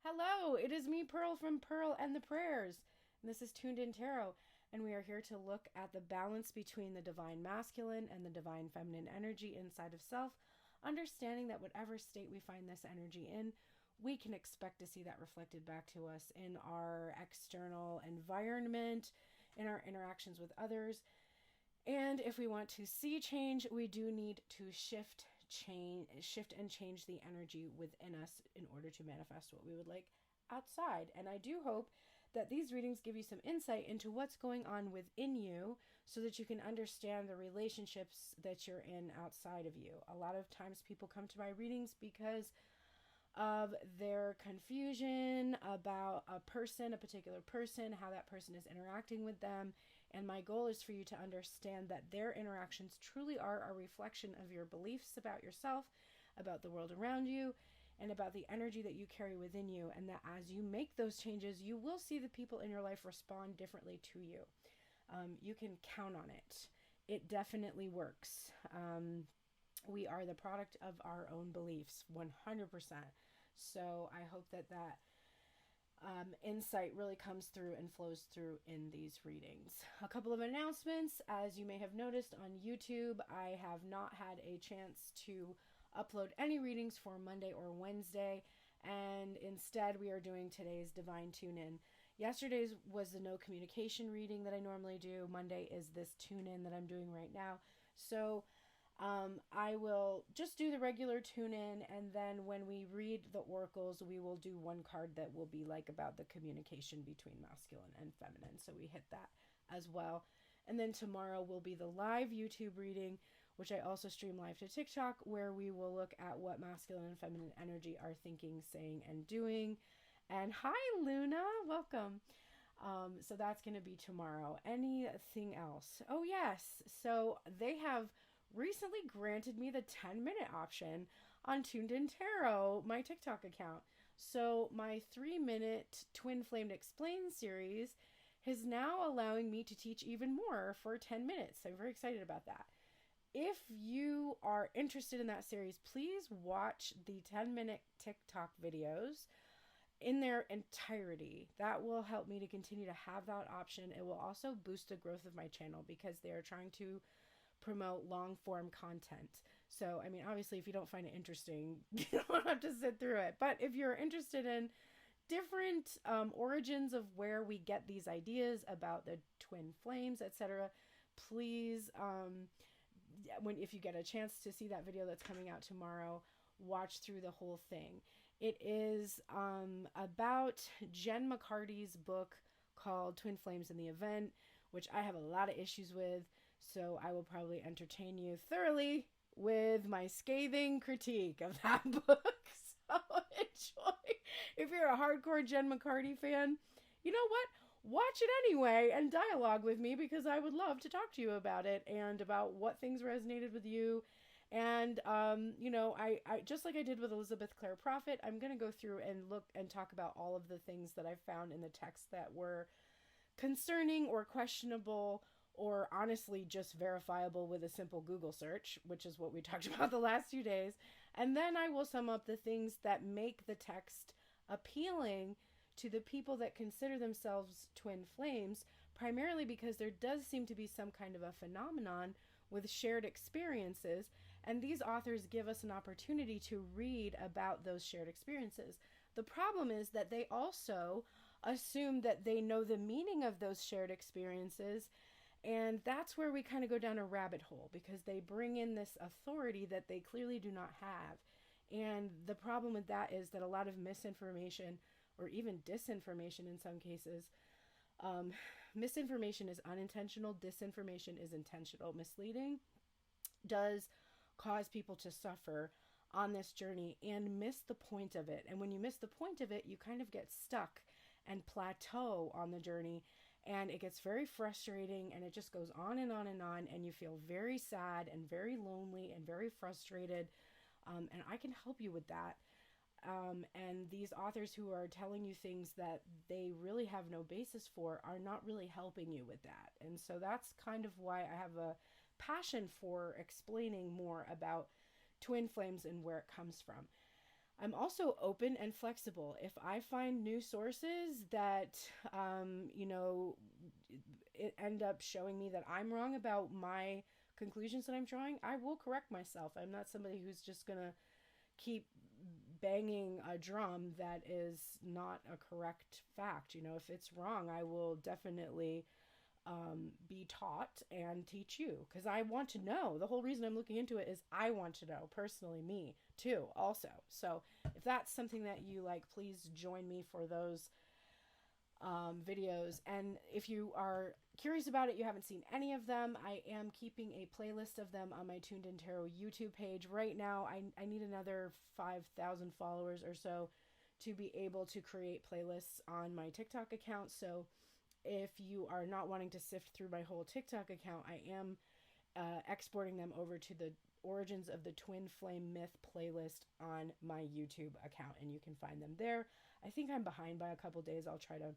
Hello, it is me, Pearl from Pearl and the Prayers. And this is Tuned In Tarot. And we are here to look at the balance between the divine masculine and the divine feminine energy inside of self, understanding that whatever state we find this energy in, we can expect to see that reflected back to us in our external environment, in our interactions with others. And if we want to see change, we do need to shift and change the energy within us in order to manifest what we would like outside. And I do hope that these readings give you some insight into what's going on within you so that you can understand the relationships that you're in outside of you. A lot of times people come to my readings because of their confusion about a person, a particular person, how that person is interacting with them. And my goal is for you to understand that their interactions truly are a reflection of your beliefs about yourself, about the world around you, and about the energy that you carry within you. And that as you make those changes, you will see the people in your life respond differently to you. You can count on it. It definitely works. We are the product of our own beliefs 100%. So I hope that insight really comes through and flows through in these readings. A couple of announcements. As you may have noticed on YouTube, I have not had a chance to upload any readings for Monday or Wednesday, and instead we are doing today's Divine Tune-In. Yesterday's was the no communication reading that I normally do. Monday is this tune-in that I'm doing right now. So I will just do the regular tune in, and then when we read the oracles, we will do one card that will be like about the communication between masculine and feminine. So we hit that as well. And then tomorrow will be the live YouTube reading, which I also stream live to TikTok, where we will look at what masculine and feminine energy are thinking, saying, and doing. And hi, Luna, welcome. So that's going to be tomorrow. Anything else? Oh, yes. So they have recently granted me the 10-minute option on Tuned In Tarot, my TikTok account. So my 3-minute Twin Flamed Explain series is now allowing me to teach even more for 10 minutes. I'm very excited about that. If you are interested in that series, please watch the 10-minute TikTok videos in their entirety. That will help me to continue to have that option. It will also boost the growth of my channel because they are trying to promote long form content. So, I mean, obviously, if you don't find it interesting, you don't have to sit through it. But if you're interested in different origins of where we get these ideas about the twin flames, etc., please, if you get a chance to see that video that's coming out tomorrow, watch through the whole thing. It is about Jen McCarty's book called Twin Flames in the Event, which I have a lot of issues with. So I will probably entertain you thoroughly with my scathing critique of that book. So enjoy. If you're a hardcore Jen McCarty fan, you know what? Watch it anyway and dialogue with me because I would love to talk to you about it and about what things resonated with you. And, I just like I did with Elizabeth Clare Prophet, I'm going to go through and look and talk about all of the things that I found in the text that were concerning or questionable or honestly just verifiable with a simple Google search, which is what we talked about the last few days. And then I will sum up the things that make the text appealing to the people that consider themselves twin flames, primarily because there does seem to be some kind of a phenomenon with shared experiences, and these authors give us an opportunity to read about those shared experiences. The problem is that they also assume that they know the meaning of those shared experiences, and that's where we kind of go down a rabbit hole because they bring in this authority that they clearly do not have. And the problem with that is that a lot of misinformation or even disinformation in some cases, misinformation is unintentional, disinformation is intentional. Misleading does cause people to suffer on this journey and miss the point of it. And when you miss the point of it, you kind of get stuck and plateau on the journey, and it gets very frustrating, and it just goes on and on and on, and you feel very sad and very lonely and very frustrated. And I can help you with that. And these authors who are telling you things that they really have no basis for are not really helping you with that. And so that's kind of why I have a passion for explaining more about twin flames and where it comes from. I'm also open and flexible. If I find new sources that, you know, it end up showing me that I'm wrong about my conclusions that I'm drawing, I will correct myself. I'm not somebody who's just going to keep banging a drum that is not a correct fact. You know, if it's wrong, I will definitely be taught and teach you, because I want to know. The whole reason I'm looking into it is I want to know personally, me too, also. So if that's something that you like, please join me for those videos. And if you are curious about it, you haven't seen any of them, I am keeping a playlist of them on my Tuned In Tarot YouTube page. Right now, I need another 5,000 followers or so to be able to create playlists on my TikTok account. So if you are not wanting to sift through my whole TikTok account, I am exporting them over to the Origins of the Twin Flame Myth playlist on my YouTube account, and you can find them there. I think I'm behind by a couple days. I'll try to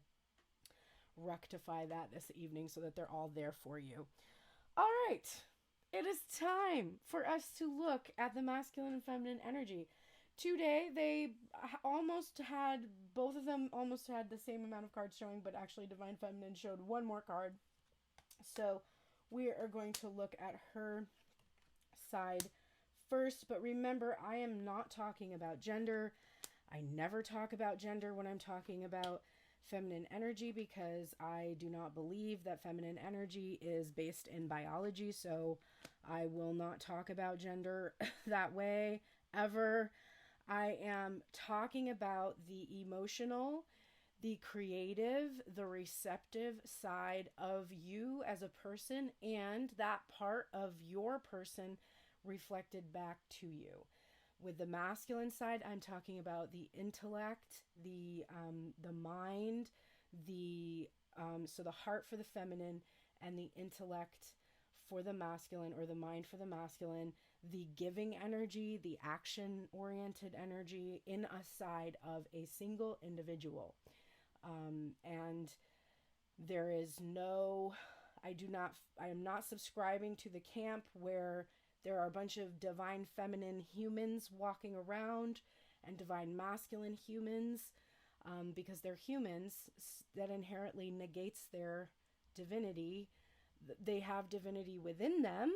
rectify that this evening so that they're all there for you. All right, it is time for us to look at the masculine and feminine energy. Today, they almost had, both of them almost had the same amount of cards showing, but actually Divine Feminine showed one more card. So we are going to look at her side first. But remember, I am not talking about gender. I never talk about gender when I'm talking about feminine energy, because I do not believe that feminine energy is based in biology. So I will not talk about gender that way ever. I am talking about the emotional, the creative, the receptive side of you as a person, and that part of your person reflected back to you. With the masculine side, I'm talking about the intellect, the mind, so the heart for the feminine, and the intellect for the masculine, or the mind for the masculine, the giving energy, the action-oriented energy in a side of a single individual. And there is no, I am not subscribing to the camp where there are a bunch of divine feminine humans walking around and divine masculine humans, because they're humans. That inherently negates their divinity. They have divinity within them,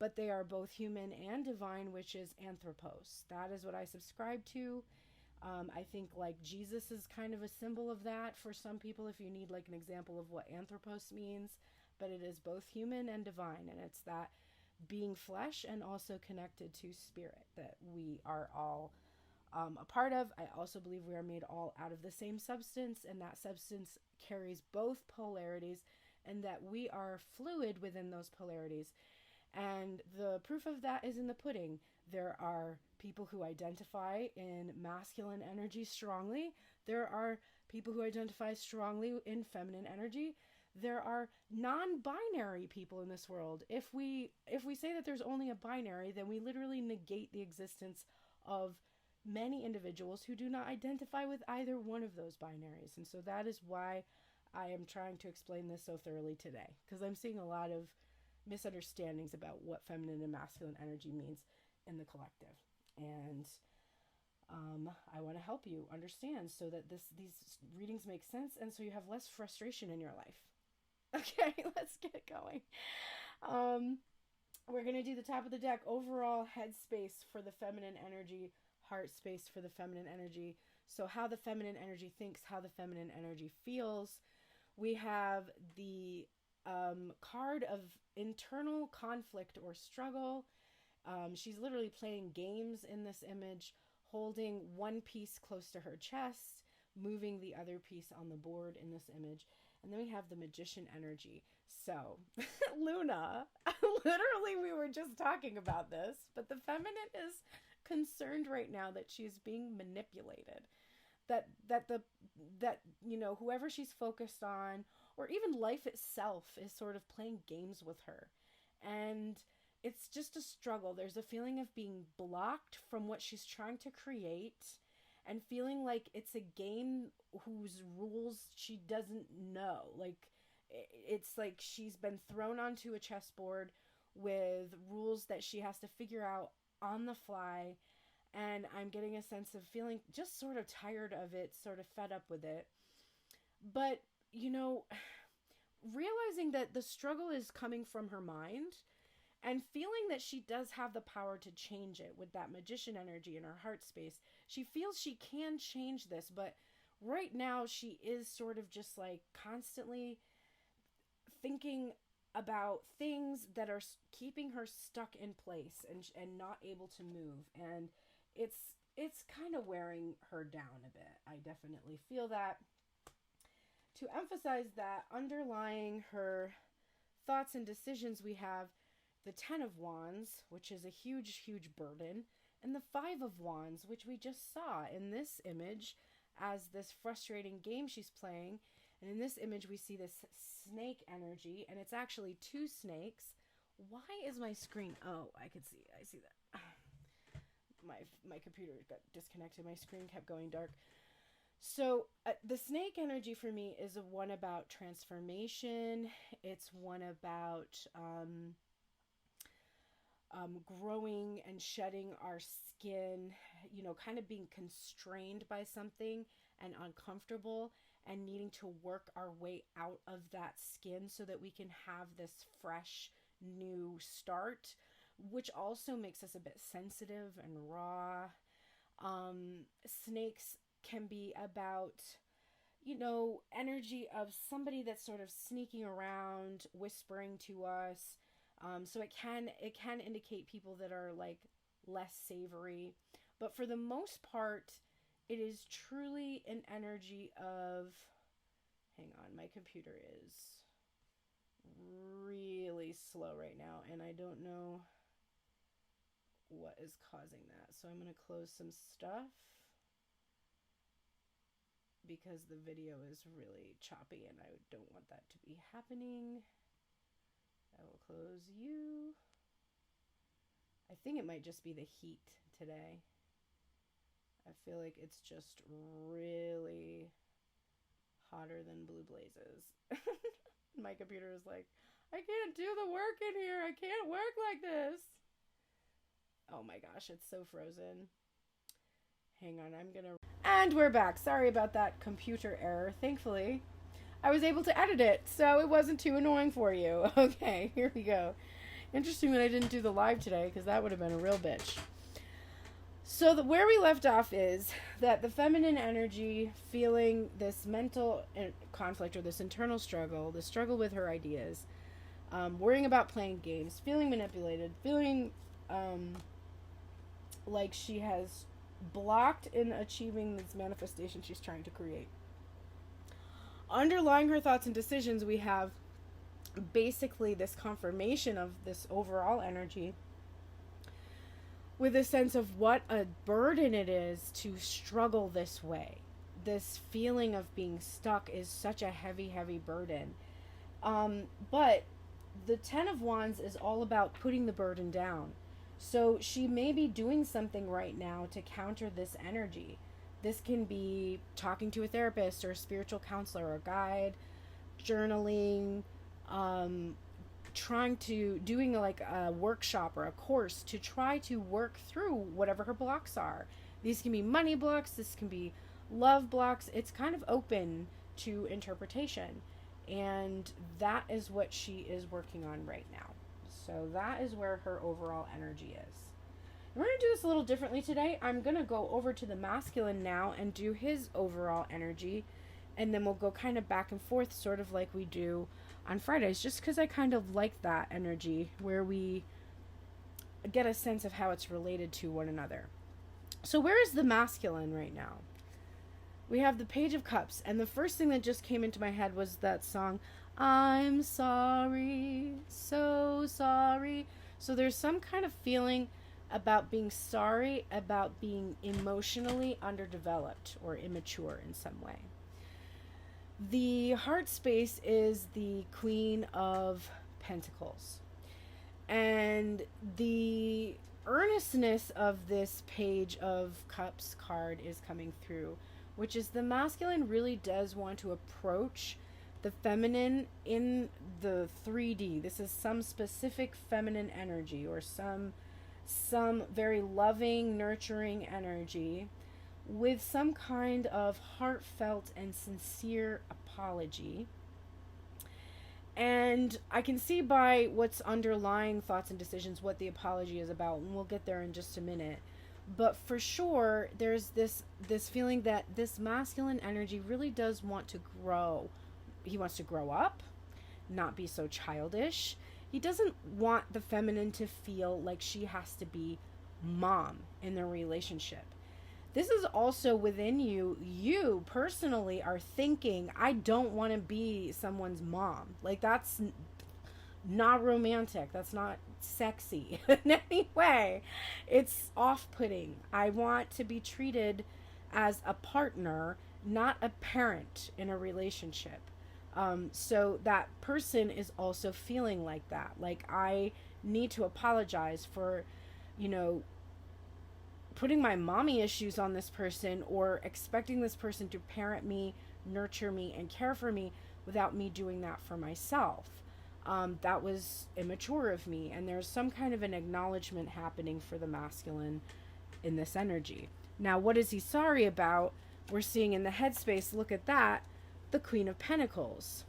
but they are both human and divine, which is anthropos. That is what I subscribe to. I think like Jesus is kind of a symbol of that for some people, if you need like an example of what anthropos means. But it is both human and divine, and it's that being flesh and also connected to spirit that we are all a part of. I also believe we are made all out of the same substance, and that substance carries both polarities, and that we are fluid within those polarities. And the proof of that is in the pudding. There are people who identify in masculine energy strongly. There are people who identify strongly in feminine energy. There are non-binary people in this world. If we say that there's only a binary, then we literally negate the existence of many individuals who do not identify with either one of those binaries. And so that is why I am trying to explain this so thoroughly today, because I'm seeing a lot of misunderstandings about what feminine and masculine energy means in the collective. And I want to help you understand so that these readings make sense, and so you have less frustration in your life. Okay, let's get going. We're going to do the top of the deck, overall head space for the feminine energy, heart space for the feminine energy. So how the feminine energy thinks, how the feminine energy feels. We have the card of internal conflict or struggle. She's literally playing games in this image, holding one piece close to her chest, moving the other piece on the board in this image. And then we have the magician energy. So, Luna, literally we were just talking about this, but the feminine is concerned right now that she's being manipulated. That you know, whoever she's focused on, or even life itself, is sort of playing games with her. And it's just a struggle. There's a feeling of being blocked from what she's trying to create, and feeling like it's a game whose rules she doesn't know. Like, it's like she's been thrown onto a chessboard with rules that she has to figure out on the fly, And I'm getting a sense of feeling just sort of tired of it, sort of fed up with it. But, realizing that the struggle is coming from her mind and feeling that she does have the power to change it with that magician energy in her heart space. She feels she can change this, but right now she is sort of just like constantly thinking about things that are keeping her stuck in place and not able to move, and it's kind of wearing her down a bit. I definitely feel that. To emphasize that, underlying her thoughts and decisions, we have the 10 of Wands, which is a huge, huge burden, and the 5 of Wands, which we just saw in this image as this frustrating game she's playing. And in this image, we see this snake energy, and it's actually 2 snakes. Why is my screen? Oh, I see that. My computer got disconnected. My screen kept going dark. So the snake energy for me is one about transformation. It's one about growing and shedding our skin, kind of being constrained by something and uncomfortable and needing to work our way out of that skin so that we can have this fresh new start, which also makes us a bit sensitive and raw. Snakes can be about, energy of somebody that's sort of sneaking around, whispering to us. So it can indicate people that are like less savory, but for the most part, it is truly an energy of, hang on, my computer is really slow right now, and I don't know what is causing that. So I'm going to close some stuff because the video is really choppy and I don't want that to be happening. I will close you. I think it might just be the heat today. I feel like it's just really hotter than blue blazes. My computer is like, I can't do the work in here. I can't work like this. Oh my gosh, it's so frozen. Hang on, And we're back. Sorry about that computer error. Thankfully, I was able to edit it, so it wasn't too annoying for you. Okay, here we go. Interesting that I didn't do the live today, because that would have been a real bitch. So where we left off is that the feminine energy, feeling this mental conflict or this internal struggle, the struggle with her ideas, worrying about playing games, feeling manipulated, feeling like she has blocked in achieving this manifestation she's trying to create. Underlying her thoughts and decisions, we have basically this confirmation of this overall energy with a sense of what a burden it is to struggle this way. This feeling of being stuck is such a heavy, heavy burden. But the 10 of Wands is all about putting the burden down. So she may be doing something right now to counter this energy. This can be talking to a therapist or a spiritual counselor or guide, journaling, doing like a workshop or a course to try to work through whatever her blocks are. These can be money blocks, this can be love blocks. It's kind of open to interpretation, and that is what she is working on right now. So that is where her overall energy is. We're going to do this a little differently today. I'm going to go over to the masculine now and do his overall energy, and then we'll go kind of back and forth, sort of like we do on Fridays, just because I kind of like that energy where we get a sense of how it's related to one another. So where is the masculine right now? We have the Page of Cups, and the first thing that just came into my head was that song, I'm sorry, so sorry. So there's some kind of feeling about being sorry, about being emotionally underdeveloped or immature in some way. The heart space is the Queen of Pentacles. And the earnestness of this Page of Cups card is coming through, which is the masculine really does want to approach the feminine in the 3D. This is some specific feminine energy or some some very loving, nurturing energy with some kind of heartfelt and sincere apology. And I can see by what's underlying thoughts and decisions what the apology is about, and we'll get there in just a minute. But for sure, there's this feeling that this masculine energy really does want to grow. He wants to grow up, not be so childish. He doesn't want the feminine to feel like she has to be mom in their relationship. This is also within you. You personally are thinking, I don't want to be someone's mom. Like, that's not romantic. That's not sexy in any way. It's off-putting. I want to be treated as a partner, not a parent in a relationship. So that person is also feeling like that. Like, I need to apologize for, putting my mommy issues on this person, or expecting this person to parent me, nurture me, and care for me without me doing that for myself. That was immature of me, and there's some kind of an acknowledgement happening for the masculine in this energy. Now, what is he sorry about? We're seeing in the headspace, look at that, the Queen of Pentacles.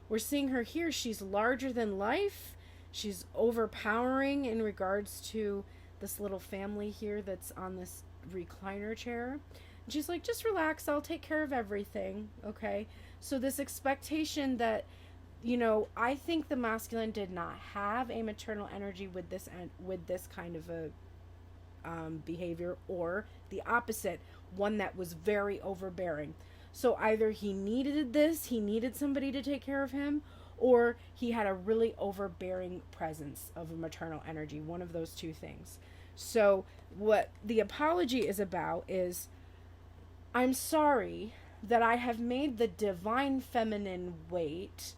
We're seeing her here. She's larger than life. She's overpowering in regards to this little family here that's on this recliner chair. And she's like, just relax, I'll take care of everything. Okay. So this expectation that, I think the masculine did not have a maternal energy with this kind of a behavior, or the opposite, one that was very overbearing. So either he needed somebody to take care of him, or he had a really overbearing presence of a maternal energy, one of those two things. So what the apology is about is, I'm sorry that I have made the divine feminine wait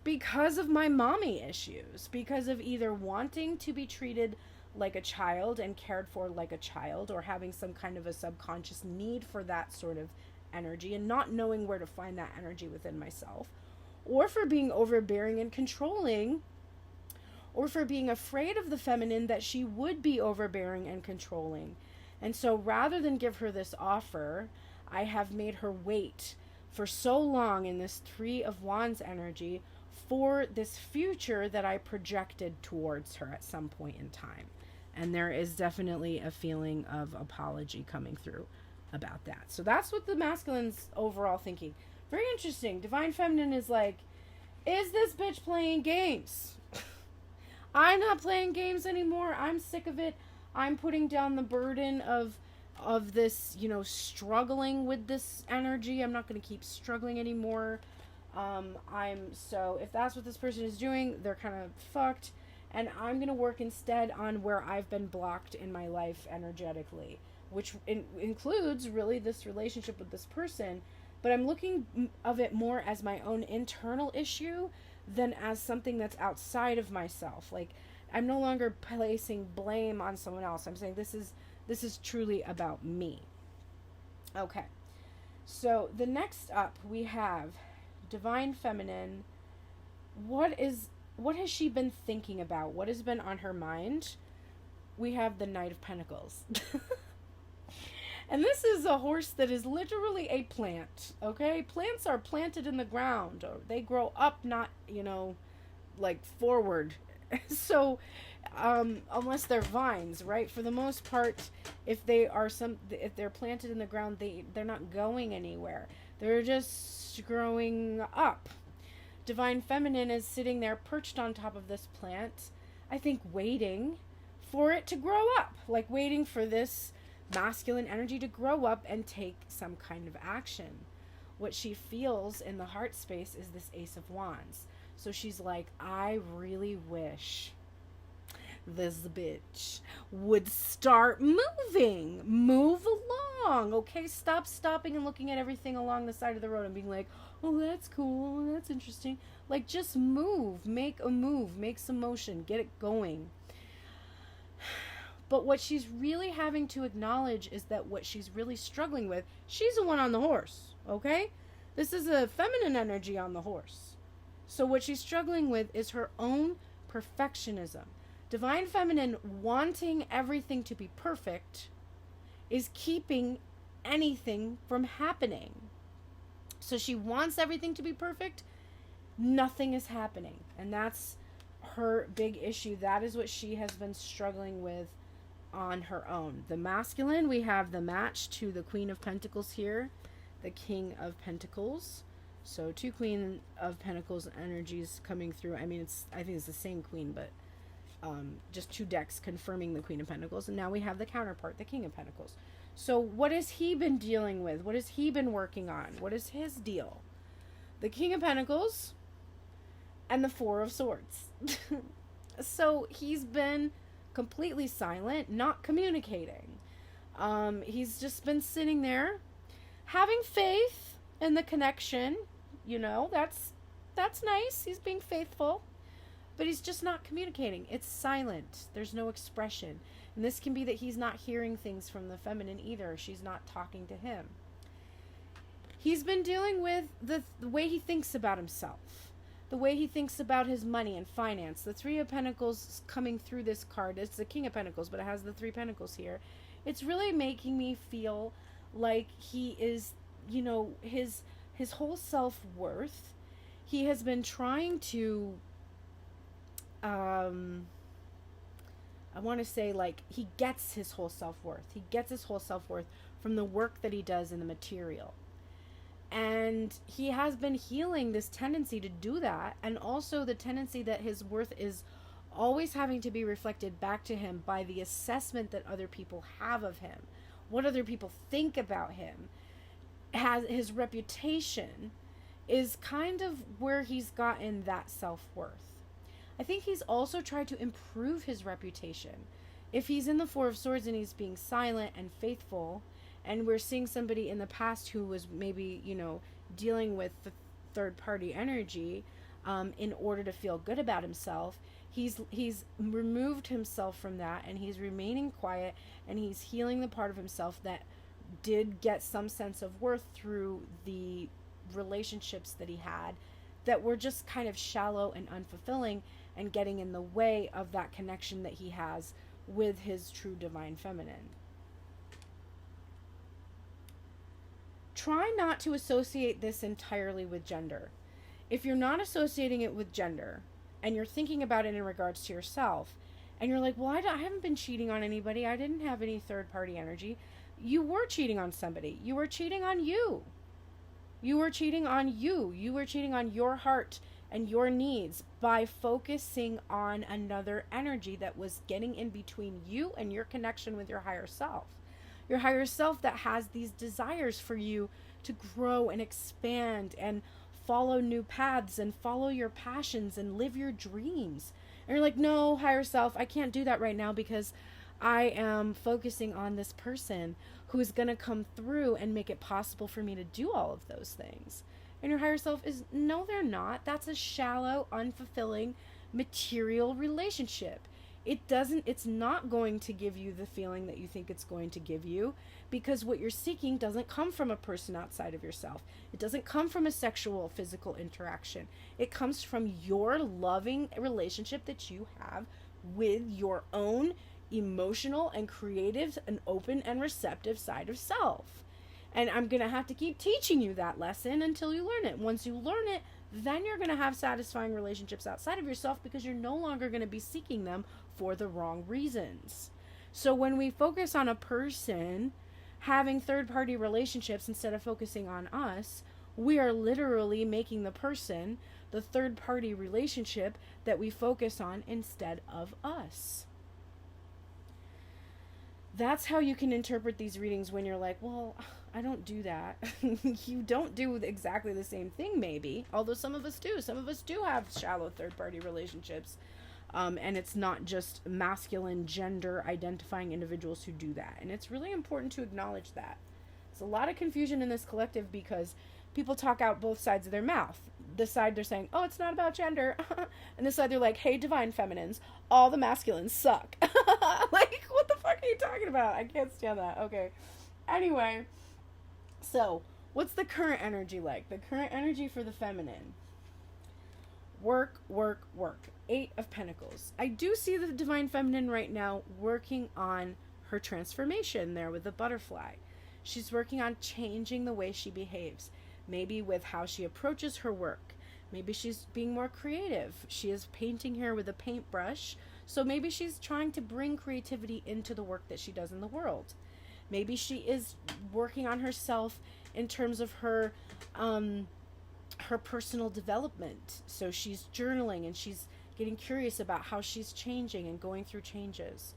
because of my mommy issues, because of either wanting to be treated like a child and cared for like a child, or having some kind of a subconscious need for that sort of energy and not knowing where to find that energy within myself, or for being overbearing and controlling, or for being afraid of the feminine, that she would be overbearing and controlling. And so rather than give her this offer, I have made her wait for so long in this Three of Wands energy for this future that I projected towards her at some point in time. And there is definitely a feeling of apology coming through about that. So that's what the masculine's overall thinking. Very interesting. Divine feminine is like, is this bitch playing games? I'm not playing games anymore. I'm sick of it. I'm putting down the burden of this, struggling with this energy. I'm not going to keep struggling anymore. So if that's what this person is doing, they're kind of fucked. And I'm going to work instead on where I've been blocked in my life energetically, which includes really this relationship with this person. But I'm looking of it more as my own internal issue than as something that's outside of myself. Like, I'm no longer placing blame on someone else. I'm saying this is truly about me. Okay. So the next up we have Divine Feminine. What has she been thinking about? What has been on her mind? We have the Knight of Pentacles. And this is a horse that is literally a plant, okay? Plants are planted in the ground, or they grow up, not, like forward. So, unless they're vines, right? For the most part, if they're planted in the ground, they're not going anywhere. They're just growing up. Divine Feminine is sitting there perched on top of this plant, I think waiting for it to grow up, like waiting for this masculine energy to grow up and take some kind of action. What she feels in the heart space is this Ace of Wands. So she's like, I really wish this bitch would start move along. Okay, stop stopping and looking at everything along the side of the road and being like, oh, that's cool, that's interesting. Like, just move, make some motion, get it going. But what she's really having to acknowledge is that what she's really struggling with, she's the one on the horse, okay? This is a feminine energy on the horse. So what she's struggling with is her own perfectionism. Divine feminine wanting everything to be perfect is keeping anything from happening. So she wants everything to be perfect. Nothing is happening. And that's her big issue. That is what she has been struggling with on her own. The masculine, we have the match to the Queen of Pentacles here, the King of Pentacles. So 2 Queen of Pentacles energies coming through. I mean, I think it's the same queen, but just 2 decks confirming the Queen of Pentacles. And now we have the counterpart, the King of Pentacles. So what has he been dealing with? What has he been working on? What is his deal? The King of Pentacles and the 4 of Swords. So he's been completely silent, not communicating. He's just been sitting there having faith in the connection. You know, that's nice. He's being faithful, but he's just not communicating. It's silent. There's no expression. And this can be that he's not hearing things from the feminine either. She's not talking to him. He's been dealing with the way he thinks about himself, the way he thinks about his money and finance. The 3 of Pentacles coming through this card. It's the King of Pentacles, but it has the 3 Pentacles here. It's really making me feel like he is, you know, his whole self-worth. He has been trying to, I want to say, like, he gets his whole self-worth. He gets his whole self-worth from the work that he does in the material. And he has been healing this tendency to do that, and also the tendency that his worth is always having to be reflected back to him by the assessment that other people have of him, what other people think about him. His reputation is kind of where he's gotten that self-worth. I think he's also tried to improve his reputation. If he's in the 4 of Swords and he's being silent and faithful, and we're seeing somebody in the past who was maybe, you know, dealing with the third party energy in order to feel good about himself, he's removed himself from that, and he's remaining quiet, and he's healing the part of himself that did get some sense of worth through the relationships that he had that were just kind of shallow and unfulfilling and getting in the way of that connection that he has with his true divine feminine. Try not to associate this entirely with gender. If you're not associating it with gender and you're thinking about it in regards to yourself, and you're like, well, I haven't been cheating on anybody. I didn't have any third party energy. You were cheating on somebody. You were cheating on you. You were cheating on you. You were cheating on your heart and your needs by focusing on another energy that was getting in between you and your connection with your higher self. Your higher self that has these desires for you to grow and expand and follow new paths and follow your passions and live your dreams. And you're like, no, higher self, I can't do that right now because I am focusing on this person who's going to come through and make it possible for me to do all of those things. And your higher self is, no, they're not. That's a shallow, unfulfilling, material relationship. It's not going to give you the feeling that you think it's going to give you, because what you're seeking doesn't come from a person outside of yourself. It doesn't come from a sexual, physical interaction. It comes from your loving relationship that you have with your own emotional and creative and open and receptive side of self. And I'm going to have to keep teaching you that lesson until you learn it. Once you learn it, then you're going to have satisfying relationships outside of yourself, because you're no longer going to be seeking them for the wrong reasons. So when we focus on a person having third-party relationships instead of focusing on us, we are literally making the person the third-party relationship that we focus on instead of us. That's how you can interpret these readings when you're like, well, I don't do that. You don't do exactly the same thing, maybe. Although some of us do. Some of us do have shallow third-party relationships. And it's not just masculine, gender-identifying individuals who do that. And it's really important to acknowledge that. There's a lot of confusion in this collective because people talk out both sides of their mouth. This side, they're saying, oh, it's not about gender. And this side, they're like, hey, divine feminines, all the masculines suck. Like, what the fuck are you talking about? I can't stand that. Okay. Anyway, so what's the current energy like? The current energy for the feminine. Work, work, work. Eight of Pentacles. I do see the Divine Feminine right now working on her transformation there with the butterfly. She's working on changing the way she behaves, maybe with how she approaches her work. Maybe she's being more creative. She is painting here with a paintbrush, so maybe she's trying to bring creativity into the work that she does in the world. Maybe she is working on herself in terms of her personal development. So she's journaling and she's getting curious about how she's changing and going through changes.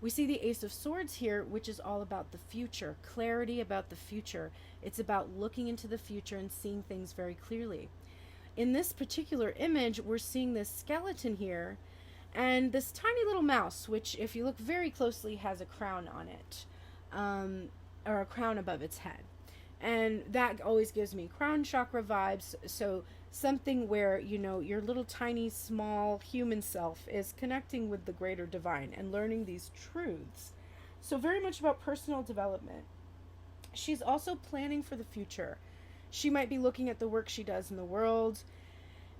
We see the Ace of Swords here, which is all about the future, clarity about the future. It's about looking into the future and seeing things very clearly. In this particular image, we're seeing this skeleton here and this tiny little mouse, which if you look very closely has a crown on it, or a crown above its head. And that always gives me crown chakra vibes. So something where, you know, your little tiny small human self is connecting with the greater divine and learning these truths. So very much about personal development. She's also planning for the future. She might be looking at the work she does in the world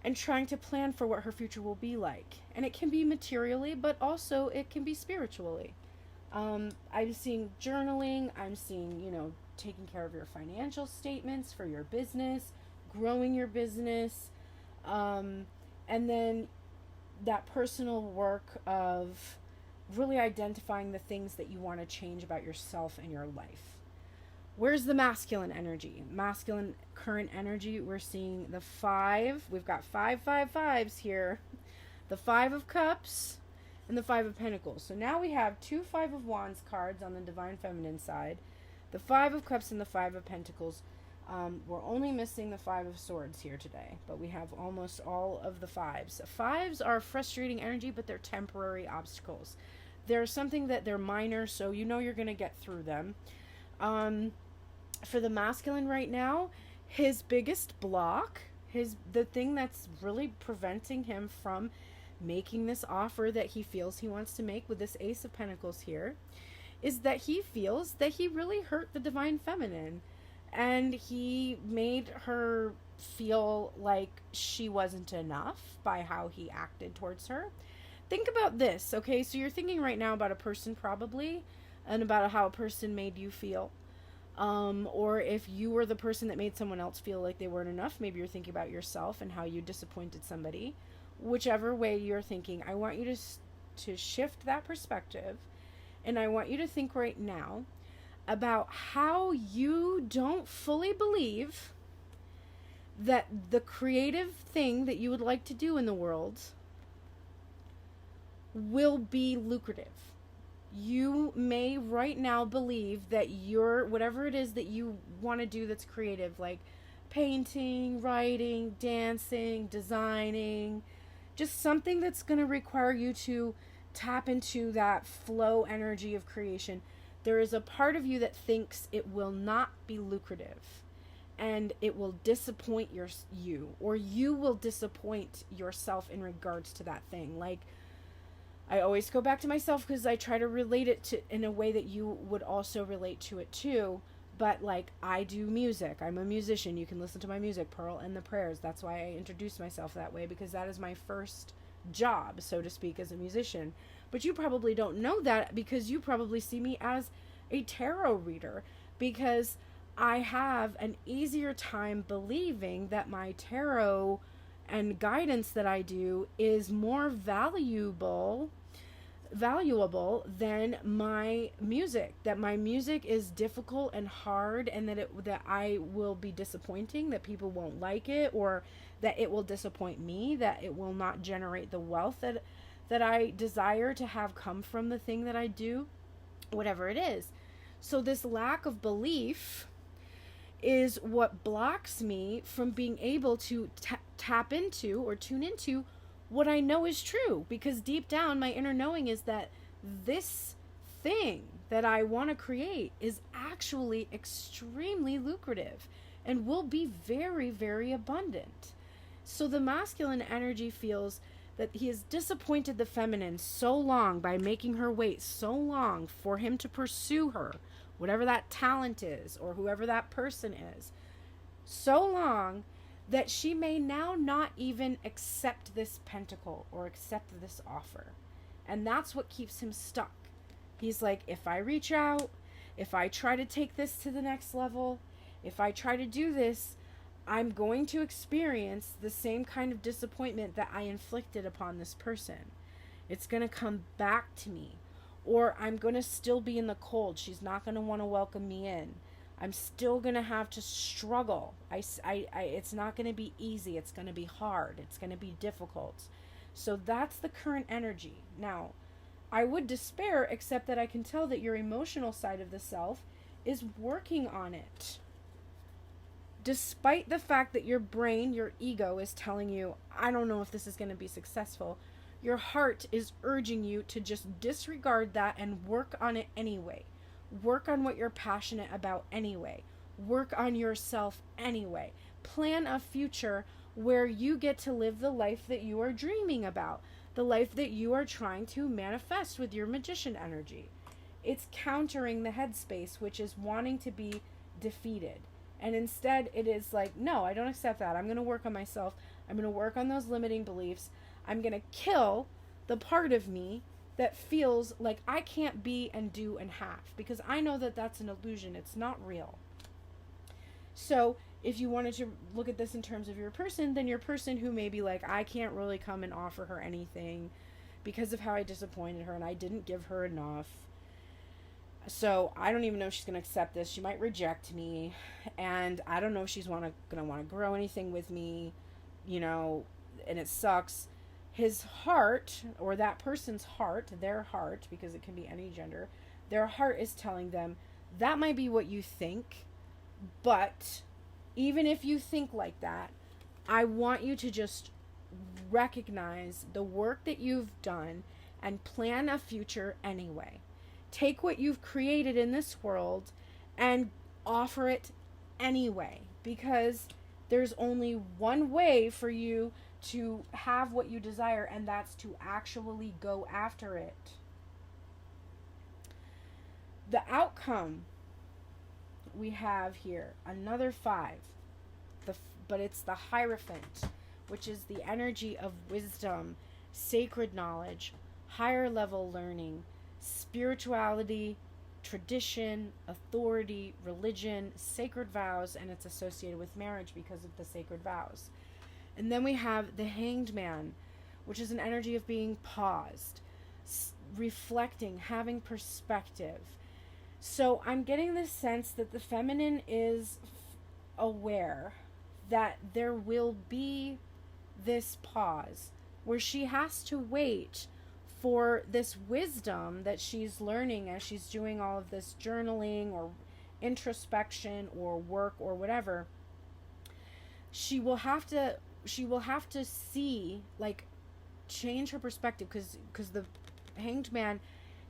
and trying to plan for what her future will be like. And it can be materially, but also it can be spiritually. I'm seeing journaling. I'm seeing, you know, taking care of your financial statements for your business, growing your business, and then that personal work of really identifying the things that you want to change about yourself and your life. Where's the masculine energy? Masculine current energy, we're seeing the 5. We've got 5, 5, 5s here. The 5 of Cups and the 5 of Pentacles. So now we have 2 5 of Wands cards on the Divine Feminine side. The 5 of Cups and the 5 of Pentacles. We're only missing the 5 of Swords here today, but we have almost all of the 5s. 5s are frustrating energy, but they're temporary obstacles. They're something that they're minor, so you know you're going to get through them. For the masculine right now, his biggest block, the thing that's really preventing him from making this offer that he feels he wants to make with this Ace of Pentacles here, is that he feels that he really hurt the Divine Feminine and he made her feel like she wasn't enough by how he acted towards her. Think about this, okay? So you're thinking right now about a person probably, and about how a person made you feel. Or if you were the person that made someone else feel like they weren't enough, maybe you're thinking about yourself and how you disappointed somebody. Whichever way you're thinking, I want you to shift that perspective. And I want you to think right now about how you don't fully believe that the creative thing that you would like to do in the world will be lucrative. You may right now believe that whatever it is that you want to do that's creative, like painting, writing, dancing, designing, just something that's going to require you to tap into that flow energy of creation. There is a part of you that thinks it will not be lucrative and it will disappoint you, or you will disappoint yourself in regards to that thing. Like, I always go back to myself because I try to relate it to in a way that you would also relate to it too. But like, I do music. I'm a musician. You can listen to my music, Pearl and the Prayers. That's why I introduced myself that way, because that is my first job, so to speak, as a musician. But you probably don't know that because you probably see me as a tarot reader, because I have an easier time believing that my tarot and guidance that I do is more valuable than my music, that my music is difficult and hard, and that I will be disappointing, that people won't like it, or that it will disappoint me, that it will not generate the wealth that I desire to have come from the thing that I do, whatever it is. So this lack of belief is what blocks me from being able to tap into or tune into what I know is true, because deep down my inner knowing is that this thing that I want to create is actually extremely lucrative and will be very, very abundant. So the masculine energy feels that he has disappointed the feminine so long by making her wait so long for him to pursue her, whatever that talent is or whoever that person is, so long that she may now not even accept this pentacle or accept this offer. And that's what keeps him stuck. He's like, if I reach out, if I try to take this to the next level, if I try to do this, I'm going to experience the same kind of disappointment that I inflicted upon this person. It's going to come back to me. Or I'm going to still be in the cold. She's not going to want to welcome me in. I'm still going to have to struggle. It's not going to be easy. It's going to be hard. It's going to be difficult. So that's the current energy. Now, I would despair, except that I can tell that your emotional side of the self is working on it. Despite the fact that your brain, your ego, is telling you, I don't know if this is going to be successful, your heart is urging you to just disregard that and work on it anyway. Work on what you're passionate about anyway. Work on yourself anyway. Plan a future where you get to live the life that you are dreaming about, the life that you are trying to manifest with your magician energy. It's countering the headspace, which is wanting to be defeated. And instead, it is like, no, I don't accept that. I'm going to work on myself. I'm going to work on those limiting beliefs. I'm going to kill the part of me that feels like I can't be and do and have, because I know that that's an illusion. It's not real. So if you wanted to look at this in terms of your person, then your person who may be like, I can't really come and offer her anything because of how I disappointed her and I didn't give her enough. So I don't even know if she's going to accept this. She might reject me, and I don't know if she's going to want to grow anything with me, and it sucks. His heart, or that person's heart, their heart, because it can be any gender, their heart is telling them, that might be what you think, but even if you think like that, I want you to just recognize the work that you've done and plan a future anyway. Take what you've created in this world and offer it anyway, because there's only one way for you to have what you desire, and that's to actually go after it. The outcome we have here, another 5, but it's the Hierophant, which is the energy of wisdom, sacred knowledge, higher level learning, spirituality, tradition, authority, religion, sacred vows, and it's associated with marriage because of the sacred vows. And then we have the Hanged Man, which is an energy of being paused, reflecting, having perspective. So I'm getting the sense that the feminine is aware that there will be this pause where she has to wait for this wisdom that she's learning as she's doing all of this journaling or introspection or work or whatever. She will have to see, change her perspective, because the Hanged Man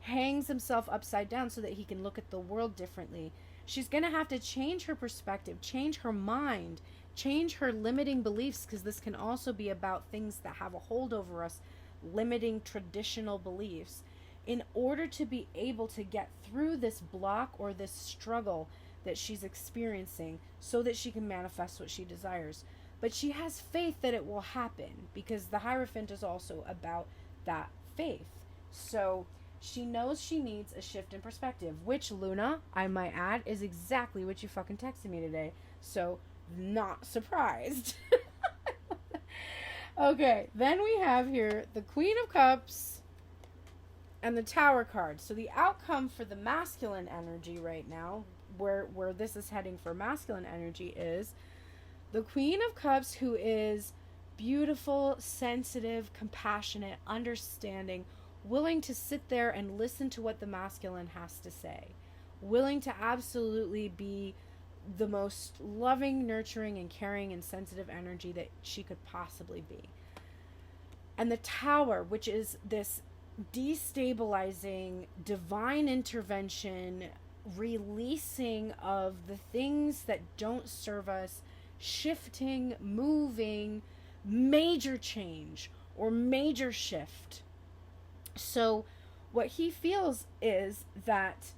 hangs himself upside down so that he can look at the world differently. She's going to have to change her perspective, change her mind, change her limiting beliefs, because this can also be about things that have a hold over us, limiting traditional beliefs, in order to be able to get through this block or this struggle that she's experiencing so that she can manifest what she desires. But she has faith that it will happen, because the Hierophant is also about that faith. So she knows she needs a shift in perspective, which, Luna, I might add, is exactly what you fucking texted me today. So, not surprised. Okay, then we have here the Queen of Cups and the Tower card. So the outcome for the masculine energy right now, where this is heading for masculine energy, is the Queen of Cups, who is beautiful, sensitive, compassionate, understanding, willing to sit there and listen to what the masculine has to say, willing to absolutely be the most loving, nurturing, and caring and sensitive energy that she could possibly be. And the Tower, which is this destabilizing, divine intervention, releasing of the things that don't serve us, shifting, moving, major change or major shift. So what he feels is that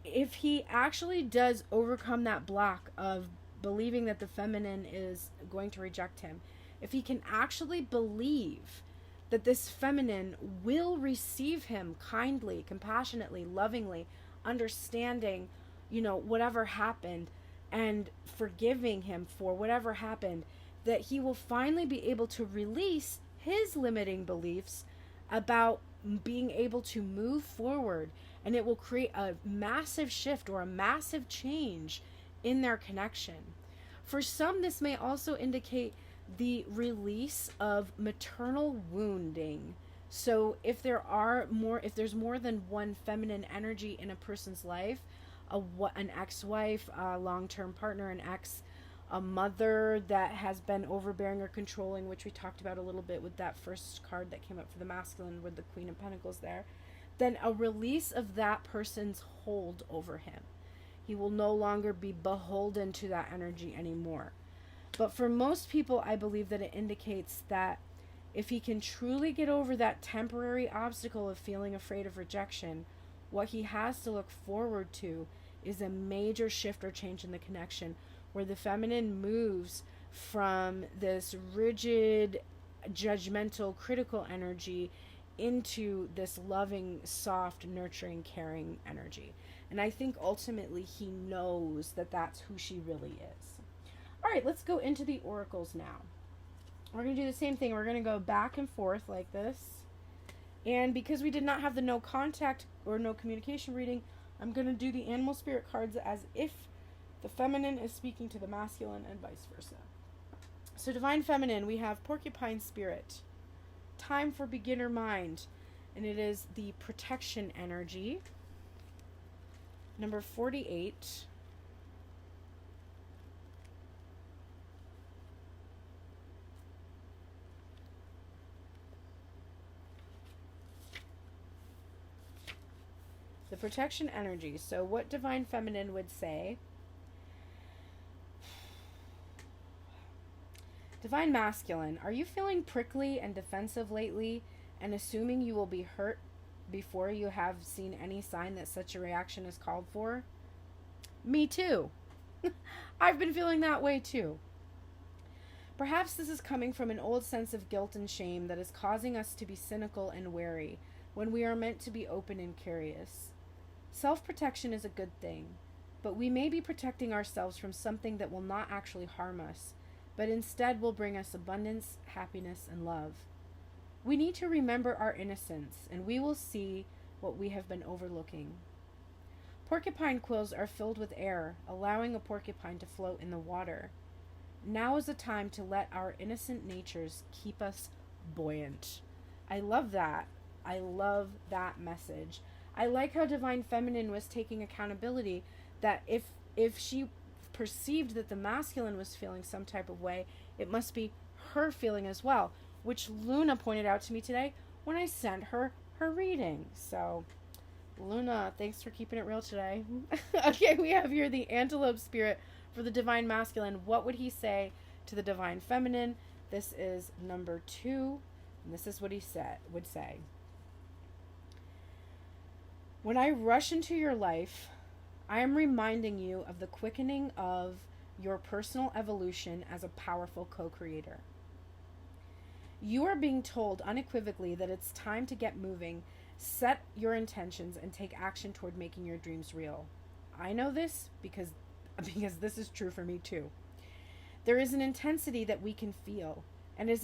if he actually does overcome that block of believing that the feminine is going to reject him, if he can actually believe that this feminine will receive him kindly, compassionately, lovingly, understanding, whatever happened, and forgiving him for whatever happened, that he will finally be able to release his limiting beliefs about being able to move forward, and it will create a massive shift or a massive change in their connection. For some, this may also indicate the release of maternal wounding. So if there's more than one feminine energy in a person's life, an ex-wife, a long-term partner, a mother that has been overbearing or controlling, which we talked about a little bit with that first card that came up for the masculine with the Queen of Pentacles there, then a release of that person's hold over him. He will no longer be beholden to that energy anymore. But for most people, I believe that it indicates that if he can truly get over that temporary obstacle of feeling afraid of rejection, what he has to look forward to is a major shift or change in the connection, where the feminine moves from this rigid, judgmental, critical energy into this loving, soft, nurturing, caring energy. And I think ultimately he knows that that's who she really is. All right, let's go into the oracles now. We're going to do the same thing. We're going to go back and forth like this. And because we did not have the no contact or no communication reading, I'm going to do the animal spirit cards as if the feminine is speaking to the masculine and vice versa. So divine feminine, we have porcupine spirit, time for beginner mind, and it is the protection energy. Number 48. The protection energy. So what divine feminine would say? Divine masculine, are you feeling prickly and defensive lately and assuming you will be hurt before you have seen any sign that such a reaction is called for? Me too. I've been feeling that way too. Perhaps this is coming from an old sense of guilt and shame that is causing us to be cynical and wary when we are meant to be open and curious. Self-protection is a good thing, but we may be protecting ourselves from something that will not actually harm us, but instead will bring us abundance, happiness, and love. We need to remember our innocence, and we will see what we have been overlooking. Porcupine quills are filled with air, allowing a porcupine to float in the water. Now is the time to let our innocent natures keep us buoyant. I love that. I love that message. I like how Divine Feminine was taking accountability, that if she perceived that the masculine was feeling some type of way, it must be her feeling as well, which Luna pointed out to me today when I sent her reading. So, Luna, thanks for keeping it real today. Okay, we have here the antelope spirit for the Divine Masculine. What would he say to the Divine Feminine? This is number 2, and this is what he would say. When I rush into your life, I am reminding you of the quickening of your personal evolution as a powerful co-creator. You are being told unequivocally that it's time to get moving, set your intentions, and take action toward making your dreams real. I know this because this is true for me too. There is an intensity that we can feel, and it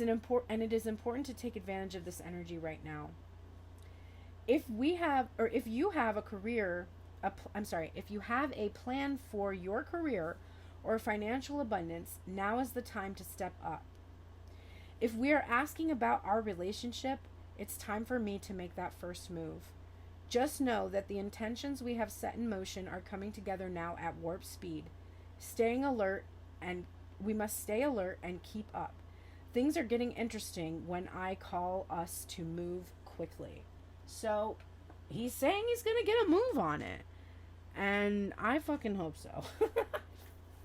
is important to take advantage of this energy right now. If you have a plan for your career or financial abundance, now is the time to step up. If we are asking about our relationship, it's time for me to make that first move. Just know that the intentions we have set in motion are coming together now at warp speed. We must stay alert and keep up. Things are getting interesting when I call us to move quickly. So, he's saying he's going to get a move on it. And I fucking hope so.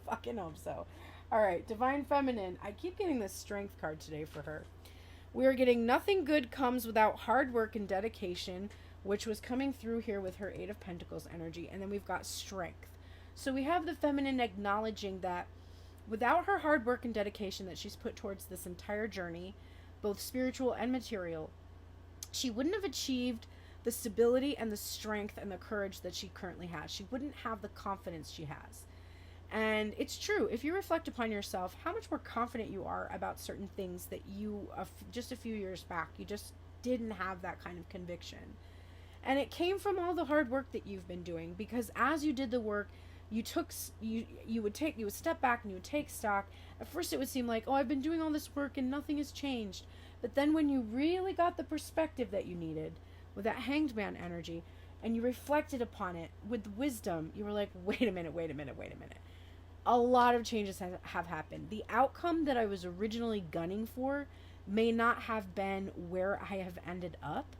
Fucking hope so. Alright, Divine Feminine. I keep getting this strength card today for her. We are getting nothing good comes without hard work and dedication, which was coming through here with her 8 of Pentacles energy. And then we've got strength. So we have the feminine acknowledging that without her hard work and dedication that she's put towards this entire journey, both spiritual and material, she wouldn't have achieved the stability and the strength and the courage that she currently has. She wouldn't have the confidence she has. And it's true. If you reflect upon yourself, how much more confident you are about certain things that you, just a few years back, you just didn't have that kind of conviction. And it came from all the hard work that you've been doing, because as you did the work, you would step back and you would take stock. At first it would seem like, oh, I've been doing all this work and nothing has changed. But then when you really got the perspective that you needed with that hanged man energy, and you reflected upon it with wisdom, you were like, wait a minute. A lot of changes have happened. The outcome that I was originally gunning for may not have been where I have ended up.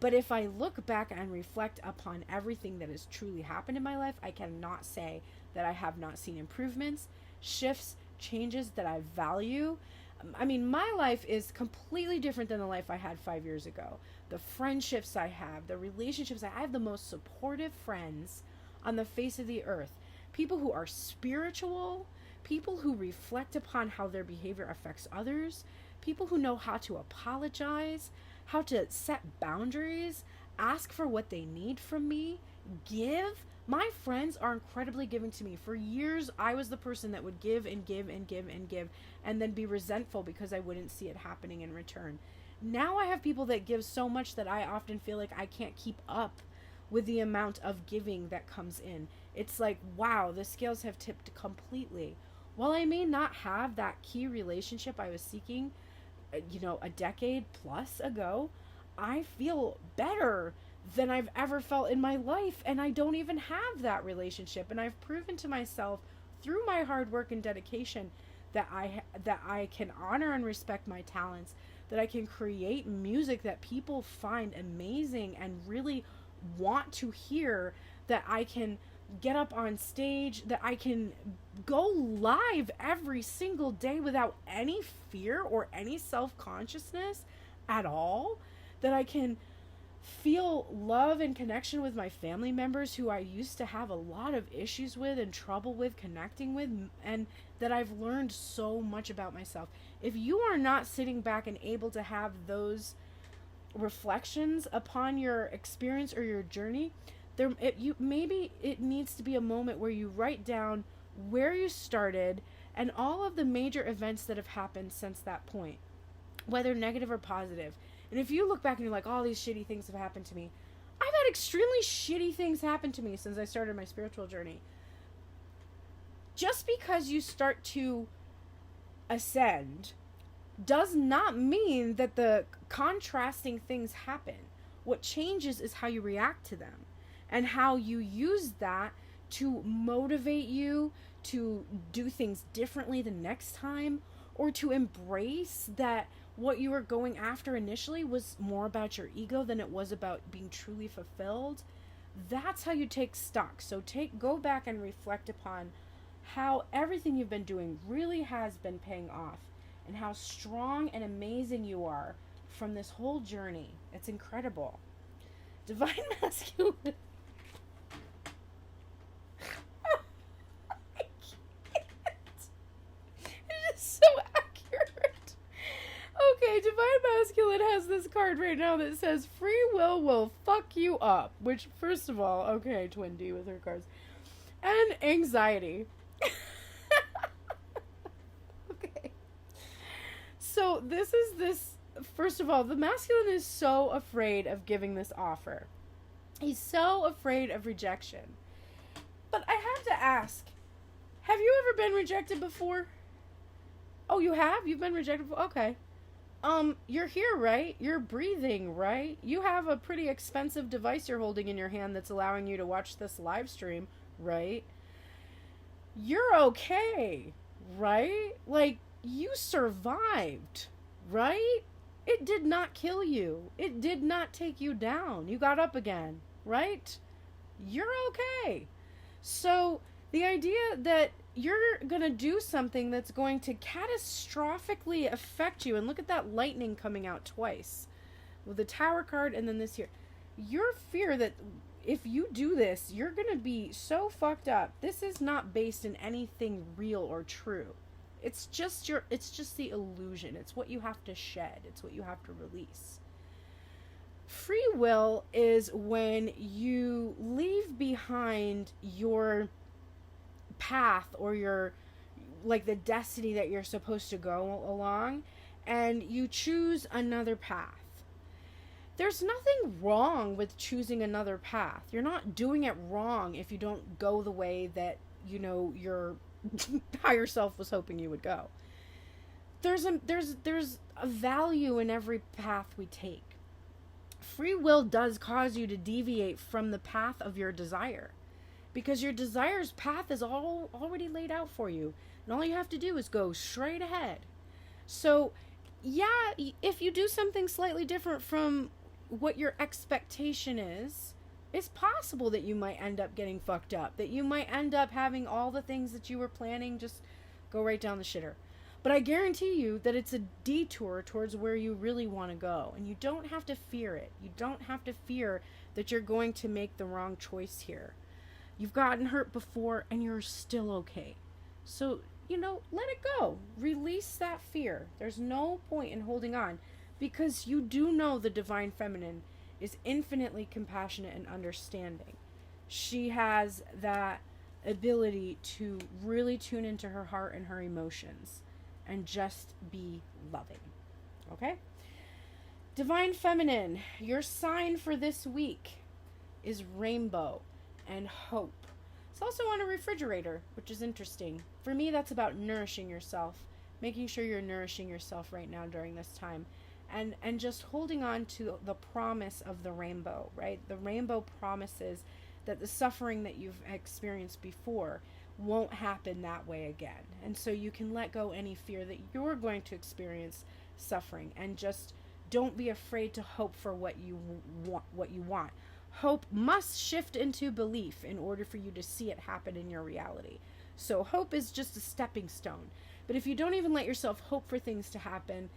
But if I look back and reflect upon everything that has truly happened in my life, I cannot say that I have not seen improvements, shifts, changes that I value. I mean, my life is completely different than the life I had 5 years ago. The friendships I have, the relationships I have the most supportive friends on the face of the earth. People who are spiritual, people who reflect upon how their behavior affects others, people who know how to apologize, how to set boundaries, ask for what they need from me, give. My friends are incredibly giving to me. For years, I was the person that would give and give and give and give, and then be resentful because I wouldn't see it happening in return. Now I have people that give so much that I often feel like I can't keep up with the amount of giving that comes in. It's like, wow, the scales have tipped completely. While I may not have that key relationship I was seeking, a decade plus ago, I feel better than I've ever felt in my life, and I don't even have that relationship. And I've proven to myself through my hard work and dedication that I can honor and respect my talents, that I can create music that people find amazing and really want to hear, that I can get up on stage, that I can go live every single day without any fear or any self-consciousness at all, that I can feel love and connection with my family members who I used to have a lot of issues with and trouble with connecting with, and that I've learned so much about myself. If you are not sitting back and able to have those reflections upon your experience or your journey, maybe it needs to be a moment where you write down where you started and all of the major events that have happened since that point, whether negative or positive. And if you look back and you're like, all these shitty things have happened to me, I've had extremely shitty things happen to me since I started my spiritual journey. Just because you start to ascend does not mean that the contrasting things happen. What changes is how you react to them and how you use that to motivate you to do things differently the next time, or to embrace that what you were going after initially was more about your ego than it was about being truly fulfilled. That's how you take stock. So go back and reflect upon how everything you've been doing really has been paying off, and how strong and amazing you are from this whole journey. It's incredible. Divine masculine. I can't. It is so accurate. Okay, Divine Masculine has this card right now that says free will fuck you up. Which, first of all, okay, Twin D with her cards. And anxiety. Okay. So first of all, the masculine is so afraid of giving this offer. He's so afraid of rejection. But I have to ask, have you ever been rejected before? Oh, you have? You've been rejected before? Okay. You're here, right? You're breathing, right? You have a pretty expensive device you're holding in your hand that's allowing you to watch this live stream, right? You're okay, right? Like, you survived, right? It did not kill you. It did not take you down. You got up again, right? You're okay. So the idea that you're going to do something that's going to catastrophically affect you, and look at that lightning coming out twice with the Tower card and then this here. Your fear that if you do this, you're going to be so fucked up. This is not based in anything real or true. It's just the illusion. It's what you have to shed. It's what you have to release. Free will is when you leave behind your path or your, like, the destiny that you're supposed to go along, and you choose another path. There's nothing wrong with choosing another path. You're not doing it wrong if you don't go the way that, your higher self was hoping you would go. There's a value in every path we take. Free will does cause you to deviate from the path of your desire, because your desire's path is already laid out for you, and all you have to do is go straight ahead. So yeah, if you do something slightly different from what your expectation is, it's possible that you might end up getting fucked up, that you might end up having all the things that you were planning just go right down the shitter. But I guarantee you that it's a detour towards where you really want to go, and you don't have to fear it. You don't have to fear that you're going to make the wrong choice here. You've gotten hurt before and you're still okay. So, let it go. Release that fear. There's no point in holding on, because you do know the divine feminine is infinitely compassionate and understanding. She has that ability to really tune into her heart and her emotions and just be loving. Okay? Divine feminine, your sign for this week is rainbow and hope. It's also on a refrigerator, which is interesting. For me, that's about nourishing yourself, making sure you're nourishing yourself right now during this time. And just holding on to the promise of the rainbow, right? The rainbow promises that the suffering that you've experienced before won't happen that way again. And so you can let go any fear that you're going to experience suffering, and just don't be afraid to hope for what you want. Hope must shift into belief in order for you to see it happen in your reality. So hope is just a stepping stone. But if you don't even let yourself hope for things to happen,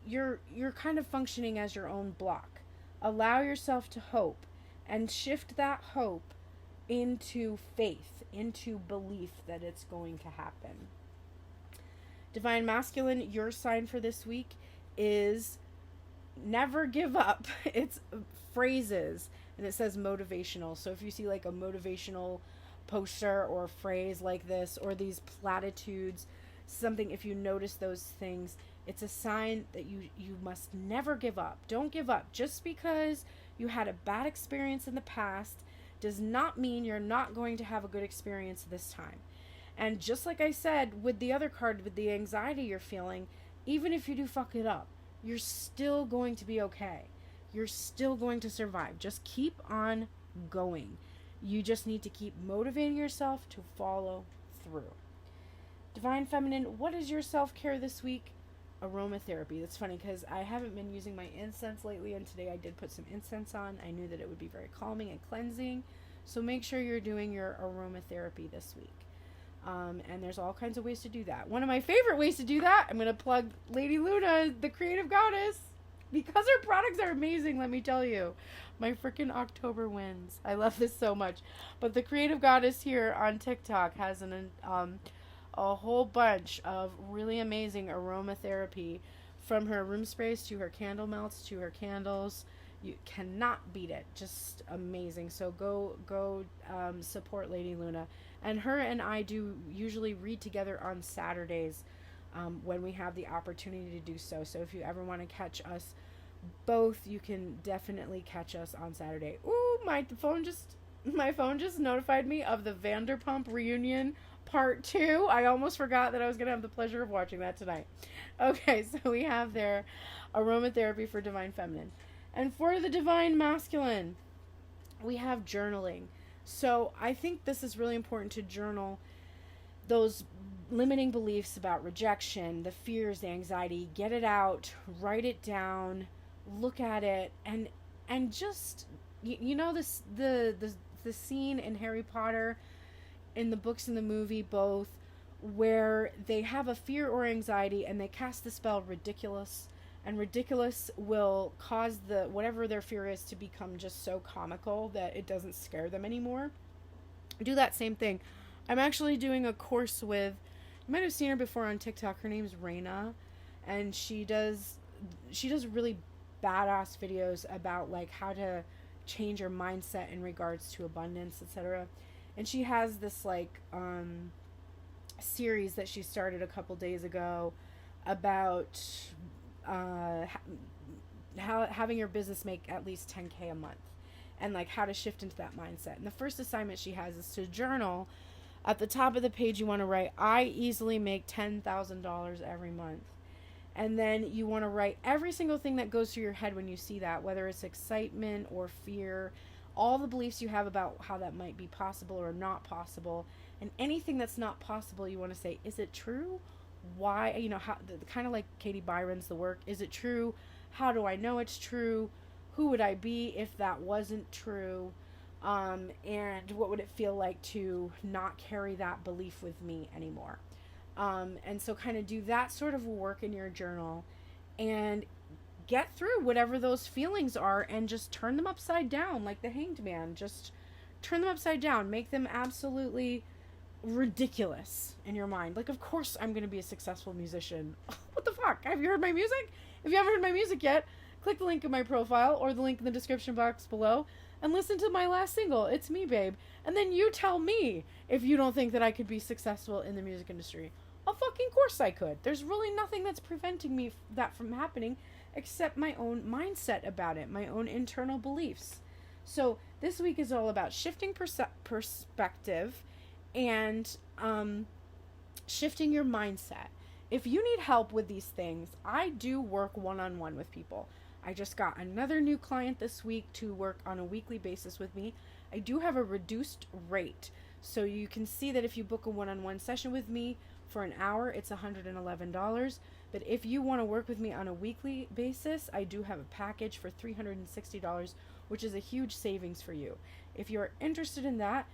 you're kind of functioning as your own block. Allow yourself to hope, and shift that hope into faith, into belief that it's going to happen. Divine masculine, your sign for this week is never give up. It's phrases, and it says motivational. So if you see like a motivational poster or a phrase like this, or these platitudes, something, if you notice those things, it's a sign that you must never give up. Don't give up. Just because you had a bad experience in the past does not mean you're not going to have a good experience this time. And just like I said with the other card, with the anxiety you're feeling, even if you do fuck it up, you're still going to be okay. You're still going to survive. Just keep on going. You just need to keep motivating yourself to follow through. Divine feminine, what is your self-care this week? Aromatherapy. That's funny because I haven't been using my incense lately, and today I did put some incense on. I knew that it would be very calming and cleansing. So make sure you're doing your aromatherapy this week. And there's all kinds of ways to do that. One of my favorite ways to do that, I'm going to plug Lady Luna, the creative goddess, because her products are amazing, let me tell you. My freaking October wins. I love this so much. But the creative goddess here on TikTok has a whole bunch of really amazing aromatherapy, from her room sprays to her candle melts to her candles. You cannot beat it. Just amazing. So go support Lady Luna. And her and I do usually read together on Saturdays when we have the opportunity to do so. So if you ever want to catch us both, you can definitely catch us on Saturday. Ooh, my phone just notified me of the Vanderpump reunion part 2. I almost forgot that I was going to have the pleasure of watching that tonight. Okay, so we have their aromatherapy for divine feminine. And for the divine masculine, we have journaling. So I think this is really important to journal those limiting beliefs about rejection, the fears, the anxiety. Get it out, write it down, look at it, and just, this the scene in Harry Potter, in the books and the movie both, where they have a fear or anxiety and they cast the spell ridiculous, and ridiculous will cause whatever their fear is to become just so comical that it doesn't scare them anymore. Do that same thing. I'm actually doing a course with You might have seen her before on TikTok. Her name's Raina, and she does really badass videos about like how to change your mindset in regards to abundance, etc. And she has this like series that she started a couple days ago about how having your business make at least 10K a month, and like how to shift into that mindset. And the first assignment she has is to journal. At the top of the page, you want to write, I easily make $10,000 every month. And then you want to write every single thing that goes through your head when you see that, whether it's excitement or fear, all the beliefs you have about how that might be possible or not possible. And anything that's not possible, you want to say, is it true? Why? You know, how, kind of like Katie Byron's The Work. Is it true? How do I know it's true? Who would I be if that wasn't true? And what would it feel like to not carry that belief with me anymore? And so kind of do that sort of work in your journal and get through whatever those feelings are and just turn them upside down like the Hanged Man. Just turn them upside down. Make them absolutely ridiculous in your mind. Like, of course I'm going to be a successful musician. What the fuck? Have you heard my music? If you haven't heard my music yet, click the link in my profile or the link in the description box below and listen to my last single, It's Me, Babe. And then you tell me if you don't think that I could be successful in the music industry. Of fucking course I could. There's really nothing that's preventing me that from happening except my own mindset about it, my own internal beliefs. So this week is all about shifting perspective and shifting your mindset. If you need help with these things, I do work one-on-one with people. I just got another new client this week to work on a weekly basis with me. I do have a reduced rate. So you can see that if you book a one-on-one session with me for an hour, it's $111. But if you want to work with me on a weekly basis, I do have a package for $360, which is a huge savings for you. If you're interested in that,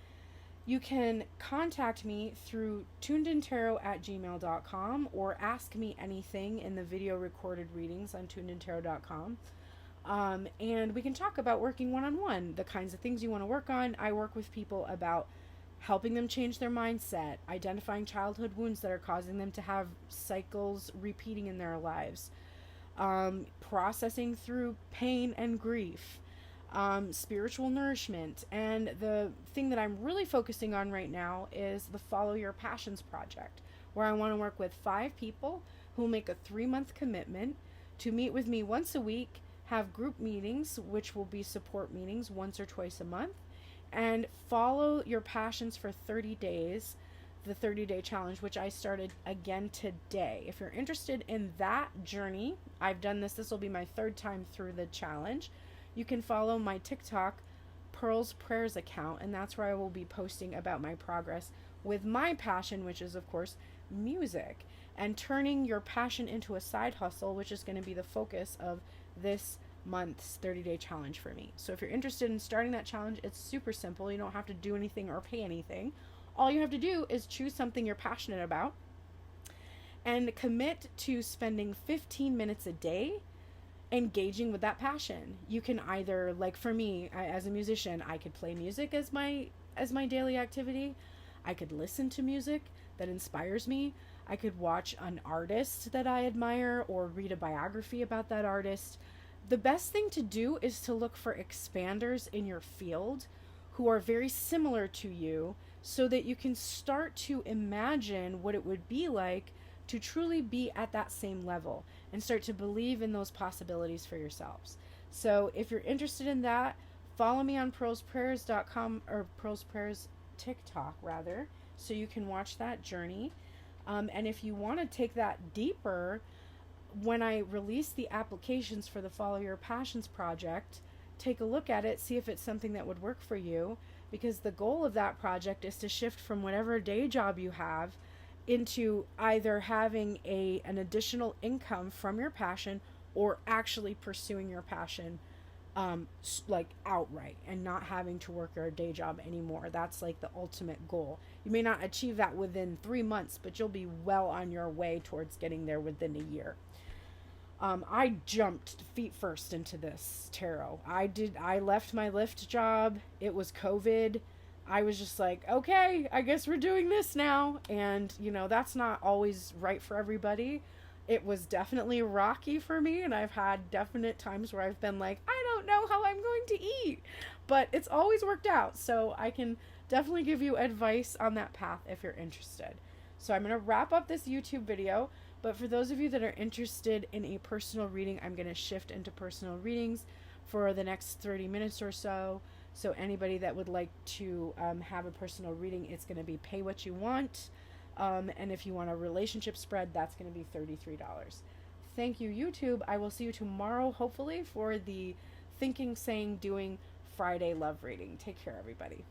you can contact me through tunedintarot@gmail.com or ask me anything in the video recorded readings on tunedintarot.com. And we can talk about working one-on-one, the kinds of things you want to work on. I work with people about helping them change their mindset, identifying childhood wounds that are causing them to have cycles repeating in their lives, processing through pain and grief, spiritual nourishment. And the thing that I'm really focusing on right now is the Follow Your Passions project, where I want to work with 5 people who make a 3-month commitment to meet with me once a week, have group meetings, which will be support meetings once or twice a month, and follow your passions for 30 days, the 30-day challenge, which I started again today. If you're interested in that journey, I've done this will be my 3rd time through the challenge. You can follow my TikTok Pearl's Prayers account, and that's where I will be posting about my progress with my passion, which is of course music, and turning your passion into a side hustle, which is going to be the focus of this month's 30-day challenge for me. So if you're interested in starting that challenge, it's super simple. You don't have to do anything or pay anything. All you have to do is choose something you're passionate about and commit to spending 15 minutes a day engaging with that passion. You can either, like for me, as a musician, I could play music as my daily activity. I could listen to music that inspires me. I could watch an artist that I admire or read a biography about that artist. The best thing to do is to look for expanders in your field who are very similar to you, so that you can start to imagine what it would be like to truly be at that same level and start to believe in those possibilities for yourselves. So if you're interested in that, follow me on pearlsprayers.com or Pearl's Prayers TikTok rather, so you can watch that journey. And if you want to take that deeper, when I release the applications for the Follow Your Passions project, take a look at it, see if it's something that would work for you, because the goal of that project is to shift from whatever day job you have into either having an additional income from your passion or actually pursuing your passion like outright and not having to work your day job anymore. That's like the ultimate goal. You may not achieve that within 3 months, but you'll be well on your way towards getting there within a year. I jumped feet first into this tarot. I left my Lyft job. It was COVID. I was just like, okay, I guess we're doing this now. And, that's not always right for everybody. It was definitely rocky for me, and I've had definite times where I've been like, I don't know how I'm going to eat. But it's always worked out. So I can definitely give you advice on that path if you're interested. So I'm going to wrap up this YouTube video. But for those of you that are interested in a personal reading, I'm going to shift into personal readings for the next 30 minutes or so. So anybody that would like to have a personal reading, it's going to be pay what you want. And if you want a relationship spread, that's going to be $33. Thank you, YouTube. I will see you tomorrow, hopefully, for the Thinking, Saying, Doing Friday love reading. Take care, everybody.